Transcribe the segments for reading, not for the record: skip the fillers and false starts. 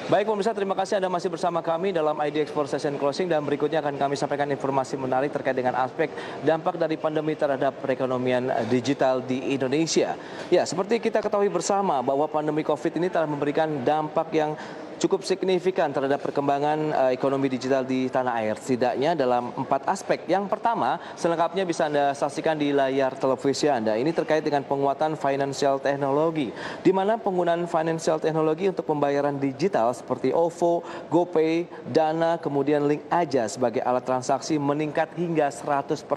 Baik pemirsa, terima kasih Anda masih bersama kami dalam ID Export Session Closing dan berikutnya akan kami sampaikan informasi menarik terkait dengan aspek dampak dari pandemi terhadap perekonomian digital di Indonesia. Ya, seperti kita ketahui bersama bahwa pandemi COVID ini telah memberikan dampak yang cukup signifikan terhadap perkembangan ekonomi digital di tanah air. Setidaknya dalam 4 aspek. Yang pertama, selengkapnya bisa Anda saksikan di layar televisi Anda. Ini terkait dengan penguatan financial technology, di mana penggunaan financial technology untuk pembayaran digital seperti OVO, GoPay, Dana, kemudian Link Aja sebagai alat transaksi meningkat hingga 100%.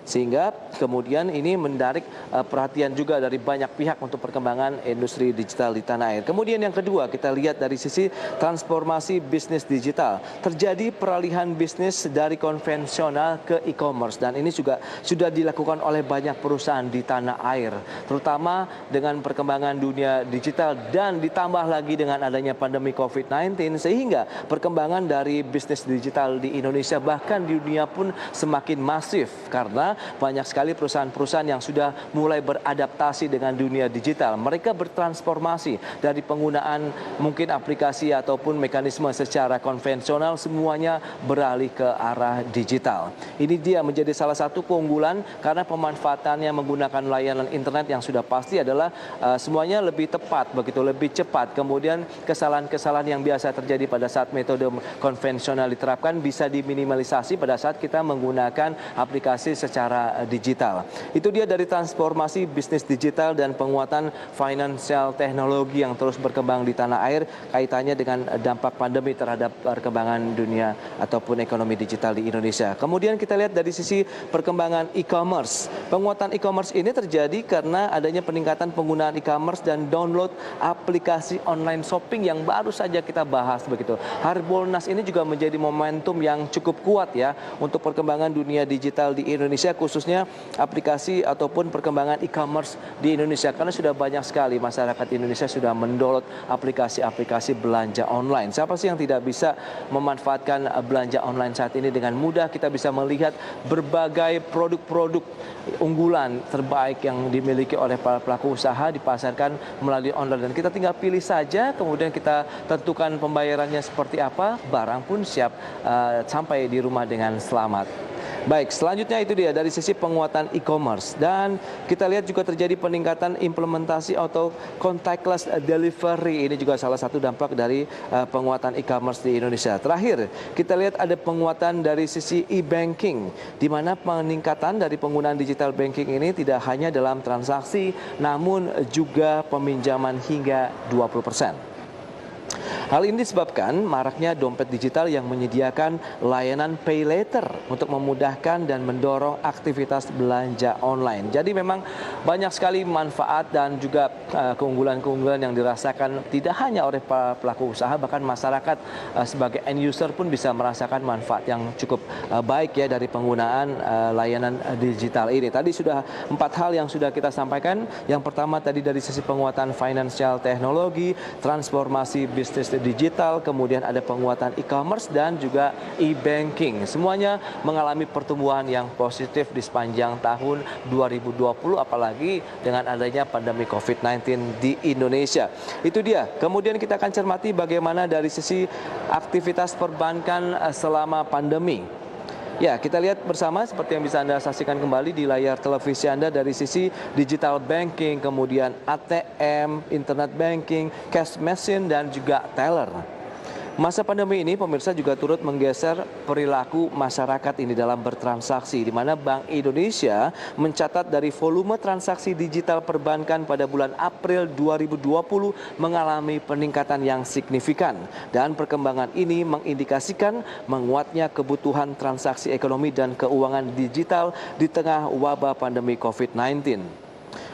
Sehingga kemudian ini menarik perhatian juga dari banyak pihak untuk perkembangan industri digital di tanah air. Kemudian yang kedua, kita lihat dari sisi transformasi bisnis digital. Terjadi peralihan bisnis dari konvensional ke e-commerce dan ini juga sudah dilakukan oleh banyak perusahaan di tanah air. Terutama dengan perkembangan dunia digital dan ditambah lagi dengan adanya pandemi COVID-19 sehingga perkembangan dari bisnis digital di Indonesia bahkan di dunia pun semakin masif karena banyak sekali perusahaan-perusahaan yang sudah mulai beradaptasi dengan dunia digital. Mereka bertransformasi dari penggunaan mungkin aplikasi ataupun mekanisme secara konvensional semuanya beralih ke arah digital. Ini dia menjadi salah satu keunggulan karena pemanfaatannya menggunakan layanan internet yang sudah pasti adalah semuanya lebih tepat, begitu lebih cepat. Kemudian kesalahan-kesalahan yang biasa terjadi pada saat metode konvensional diterapkan bisa diminimalisasi pada saat kita menggunakan aplikasi secara digital. Itu dia dari transformasi bisnis digital dan penguatan financial teknologi yang terus berkembang di tanah air kaitannya dengan dampak pandemi terhadap perkembangan dunia ataupun ekonomi digital di Indonesia. Kemudian kita lihat dari sisi perkembangan e-commerce. Penguatan e-commerce ini terjadi karena adanya peningkatan penggunaan e-commerce dan download aplikasi online shopping yang baru saja kita bahas begitu. Harbolnas ini juga menjadi momentum yang cukup kuat ya untuk perkembangan dunia digital di Indonesia, khususnya aplikasi ataupun perkembangan e-commerce di Indonesia karena sudah banyak sekali masyarakat Indonesia sudah mendownload aplikasi-aplikasi belanja online. Siapa sih yang tidak bisa memanfaatkan belanja online saat ini? Dengan mudah kita bisa melihat berbagai produk-produk unggulan terbaik yang dimiliki oleh para pelaku usaha dipasarkan melalui online dan kita tinggal pilih saja, kemudian kita tentukan pembayarannya seperti apa, barang pun siap sampai di rumah dengan selamat. Baik, selanjutnya itu dia dari sisi penguatan e-commerce dan kita lihat juga terjadi peningkatan implementasi atau contactless delivery. Ini juga salah satu dampak dari penguatan e-commerce di Indonesia. Terakhir, kita lihat ada penguatan dari sisi e-banking di mana peningkatan dari penggunaan digital banking ini tidak hanya dalam transaksi namun juga peminjaman hingga 20%. Hal ini disebabkan maraknya dompet digital yang menyediakan layanan pay later untuk memudahkan dan mendorong aktivitas belanja online. Jadi memang banyak sekali manfaat dan juga keunggulan-keunggulan yang dirasakan tidak hanya oleh para pelaku usaha, bahkan masyarakat sebagai end user pun bisa merasakan manfaat yang cukup baik ya dari penggunaan layanan digital ini. Tadi sudah 4 hal yang sudah kita sampaikan. Yang pertama tadi dari sisi penguatan financial teknologi, transformasi bisnis digital, kemudian ada penguatan e-commerce dan juga e-banking. Semuanya mengalami pertumbuhan yang positif di sepanjang tahun 2020 apalagi dengan adanya pandemi COVID-19 di Indonesia. Itu dia. Kemudian kita akan cermati bagaimana dari sisi aktivitas perbankan selama pandemi. Ya, kita lihat bersama seperti yang bisa Anda saksikan kembali di layar televisi Anda dari sisi digital banking, kemudian ATM, internet banking, cash machine, dan juga teller. Masa pandemi ini pemirsa juga turut menggeser perilaku masyarakat ini dalam bertransaksi, di mana Bank Indonesia mencatat dari volume transaksi digital perbankan pada bulan April 2020 mengalami peningkatan yang signifikan. Dan perkembangan ini mengindikasikan menguatnya kebutuhan transaksi ekonomi dan keuangan digital di tengah wabah pandemi COVID-19.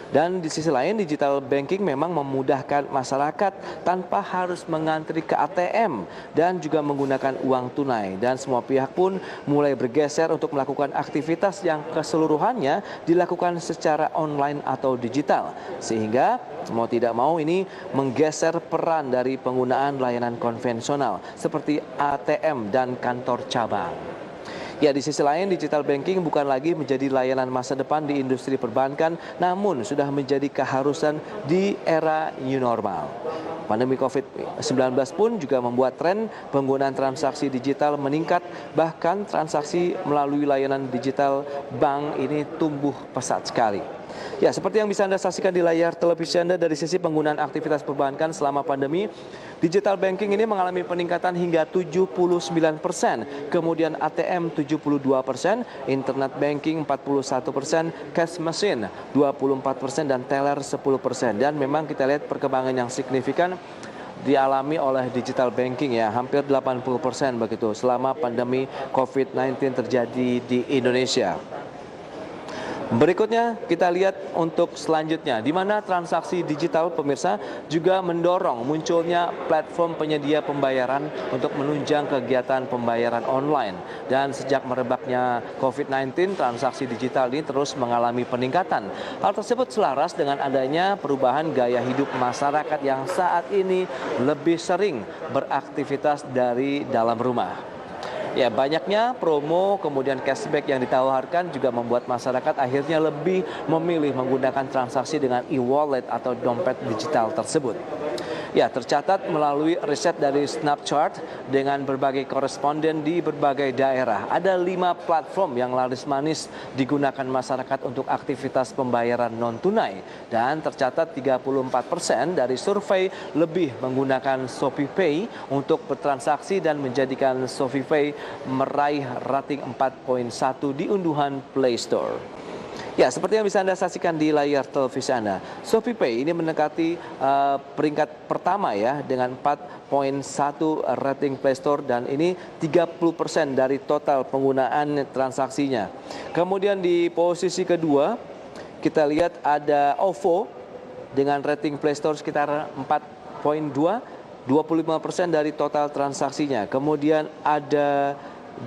Dan di sisi lain digital banking memang memudahkan masyarakat tanpa harus mengantri ke ATM dan juga menggunakan uang tunai. Dan semua pihak pun mulai bergeser untuk melakukan aktivitas yang keseluruhannya dilakukan secara online atau digital. Sehingga mau tidak mau ini menggeser peran dari penggunaan layanan konvensional seperti ATM dan kantor cabang. Ya, di sisi lain digital banking bukan lagi menjadi layanan masa depan di industri perbankan, namun sudah menjadi keharusan di era new normal. Pandemi COVID-19 pun juga membuat tren penggunaan transaksi digital meningkat, bahkan transaksi melalui layanan digital bank ini tumbuh pesat sekali. Ya, seperti yang bisa Anda saksikan di layar televisi Anda dari sisi penggunaan aktivitas perbankan selama pandemi, digital banking ini mengalami peningkatan hingga 79%, kemudian ATM 72%, internet banking 41%, cash machine 24% dan teller 10%. Dan memang kita lihat perkembangan yang signifikan dialami oleh digital banking ya, hampir 80% begitu selama pandemi COVID-19 terjadi di Indonesia. Berikutnya kita lihat untuk selanjutnya, di mana transaksi digital pemirsa juga mendorong munculnya platform penyedia pembayaran untuk menunjang kegiatan pembayaran online. Dan sejak merebaknya COVID-19, transaksi digital ini terus mengalami peningkatan. Hal tersebut selaras dengan adanya perubahan gaya hidup masyarakat yang saat ini lebih sering beraktivitas dari dalam rumah. Ya, banyaknya promo kemudian cashback yang ditawarkan juga membuat masyarakat akhirnya lebih memilih menggunakan transaksi dengan e-wallet atau dompet digital tersebut. Ya, tercatat melalui riset dari Snapchart dengan berbagai koresponden di berbagai daerah. Ada 5 platform yang laris manis digunakan masyarakat untuk aktivitas pembayaran non-tunai. Dan tercatat 34% dari survei lebih menggunakan ShopeePay untuk bertransaksi dan menjadikan ShopeePay meraih rating 4.1 di unduhan Play Store. Ya, seperti yang bisa Anda saksikan di layar televisi Anda, ShopeePay ini mendekati peringkat pertama ya dengan 4.1 rating Play Store dan ini 30% dari total penggunaan transaksinya. Kemudian di posisi kedua kita lihat ada OVO dengan rating Play Store sekitar 4.2, 25% dari total transaksinya. Kemudian ada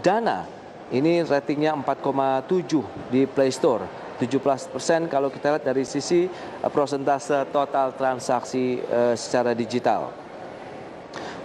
Dana, ini ratingnya 4,7 di Play Store. 17% kalau kita lihat dari sisi persentase total transaksi secara digital.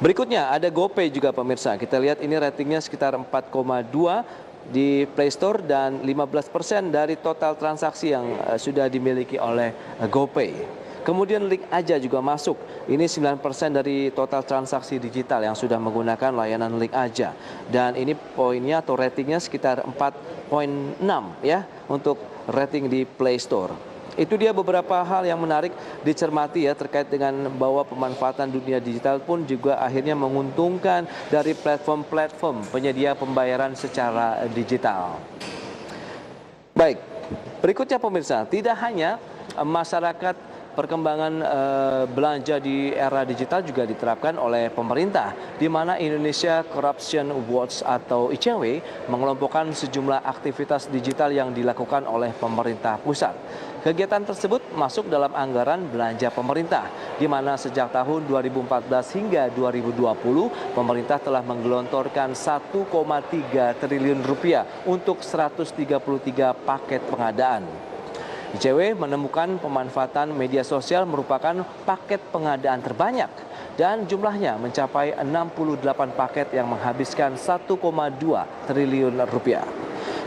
Berikutnya ada GoPay juga pemirsa. Kita lihat ini ratingnya sekitar 4,2 di Play Store dan 15% dari total transaksi yang sudah dimiliki oleh GoPay. Kemudian Link Aja juga masuk. Ini 9% dari total transaksi digital yang sudah menggunakan layanan Link Aja. Dan ini poinnya atau ratingnya sekitar 4.6 ya untuk rating di Play Store. Itu dia beberapa hal yang menarik dicermati ya terkait dengan bahwa pemanfaatan dunia digital pun juga akhirnya menguntungkan dari platform-platform penyedia pembayaran secara digital. Baik, berikutnya pemirsa, tidak hanya masyarakat perkembangan belanja di era digital juga diterapkan oleh pemerintah, di mana Indonesia Corruption Watch atau ICW mengelompokkan sejumlah aktivitas digital yang dilakukan oleh pemerintah pusat. Kegiatan tersebut masuk dalam anggaran belanja pemerintah, di mana sejak tahun 2014 hingga 2020 pemerintah telah menggelontorkan 1,3 triliun rupiah untuk 133 paket pengadaan. ICW menemukan pemanfaatan media sosial merupakan paket pengadaan terbanyak dan jumlahnya mencapai 68 paket yang menghabiskan 1,2 triliun rupiah.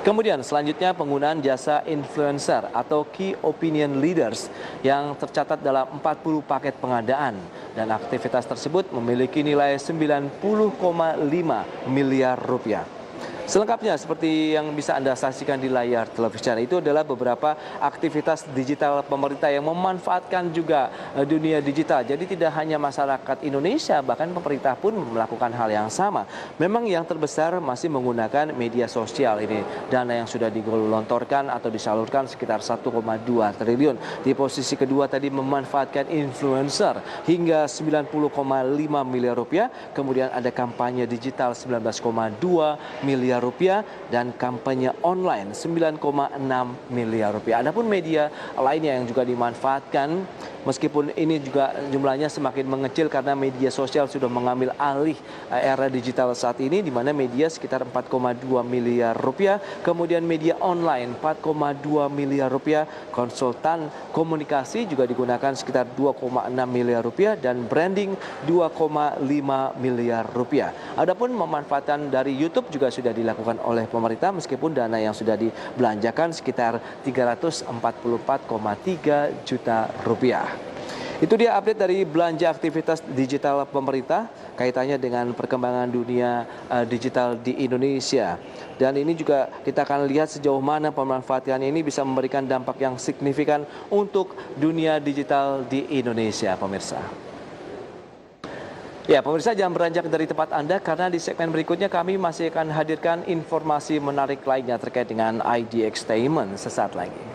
Kemudian selanjutnya penggunaan jasa influencer atau key opinion leaders yang tercatat dalam 40 paket pengadaan dan aktivitas tersebut memiliki nilai 90,5 miliar rupiah. Selengkapnya seperti yang bisa Anda saksikan di layar televisi itu adalah beberapa aktivitas digital pemerintah yang memanfaatkan juga dunia digital. Jadi tidak hanya masyarakat Indonesia, bahkan pemerintah pun melakukan hal yang sama. Memang yang terbesar masih menggunakan media sosial ini. Dana yang sudah digelontorkan atau disalurkan sekitar 1,2 triliun. Di posisi kedua tadi memanfaatkan influencer hingga 90,5 miliar rupiah. Kemudian ada kampanye digital 19,2 miliar rupiah dan kampanye online 9,6 miliar rupiah. Adapun media lainnya yang juga dimanfaatkan Meskipun ini juga jumlahnya semakin mengecil karena media sosial sudah mengambil alih era digital saat ini, di mana media sekitar 4,2 miliar rupiah, kemudian media online 4,2 miliar rupiah, konsultan komunikasi juga digunakan sekitar 2,6 miliar rupiah, dan branding 2,5 miliar rupiah. Adapun pemanfaatan dari YouTube juga sudah dilakukan oleh pemerintah, meskipun dana yang sudah dibelanjakan sekitar 344,3 juta rupiah. Itu dia update dari belanja aktivitas digital pemerintah kaitannya dengan perkembangan dunia digital di Indonesia. Dan ini juga kita akan lihat sejauh mana pemanfaatan ini bisa memberikan dampak yang signifikan untuk dunia digital di Indonesia, pemirsa. Ya, pemirsa, jangan beranjak dari tempat Anda karena di segmen berikutnya kami masih akan hadirkan informasi menarik lainnya terkait dengan IDX Entertainment sesaat lagi.